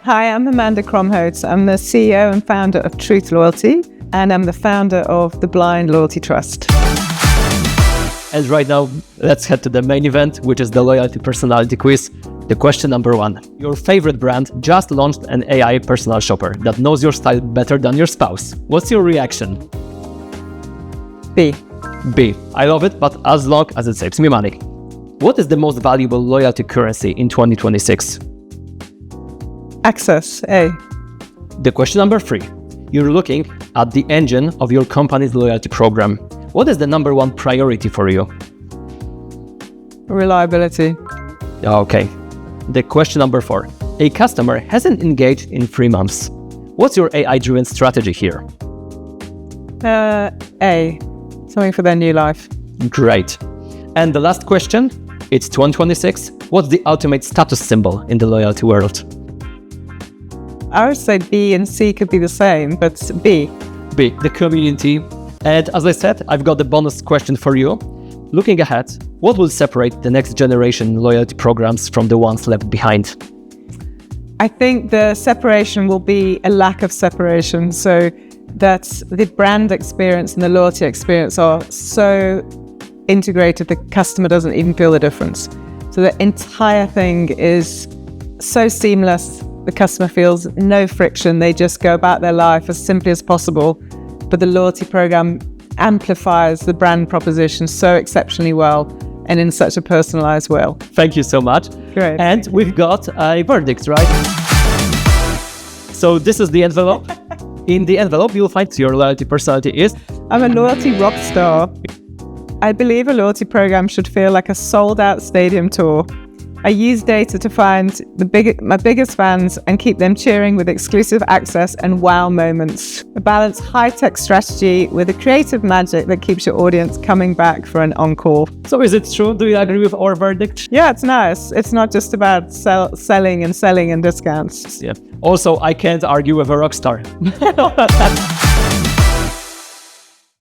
Hi, I'm Amanda Cromhout. I'm the CEO and founder of Truth Loyalty, and I'm the founder of the Blind Loyalty Trust. And right now, let's head to the main event, which is the Loyalty Personality Quiz. The question number 1. Your favorite brand just launched an AI personal shopper that knows your style better than your spouse. What's your reaction? B. B. I love it, but as long as it saves me money. What is the most valuable loyalty currency in 2026? Access. A. The question number 3. You're looking at the engine of your company's loyalty program. What is the number 1 priority for you? Reliability. Okay. The question number 4. A customer hasn't engaged in 3 months. What's your AI-driven strategy here? A. Something for their new life. Great. And the last question, it's 2026. What's the ultimate status symbol in the loyalty world? I would say B and C could be the same, but B. B, the community. And as I said, I've got the bonus question for you. Looking ahead, what will separate the next generation loyalty programs from the ones left behind? I think the separation will be a lack of separation, so that the brand experience and the loyalty experience are so integrated the customer doesn't even feel the difference. So the entire thing is so seamless, the customer feels no friction, they just go about their life as simply as possible. But the loyalty program amplifies the brand proposition so exceptionally well and in such a personalized way. Thank you so much. Great. And we've got a verdict, right? So this is the envelope. In the envelope, you'll find your loyalty personality is... I'm a loyalty rock star. I believe a loyalty program should feel like a sold-out stadium tour. I use data to find my biggest fans and keep them cheering with exclusive access and wow moments. I balance high-tech strategy with a creative magic that keeps your audience coming back for an encore. So is it true? Do you agree with our verdict? Yeah, it's nice. It's not just about selling and discounts. Yeah. Also, I can't argue with a rock star.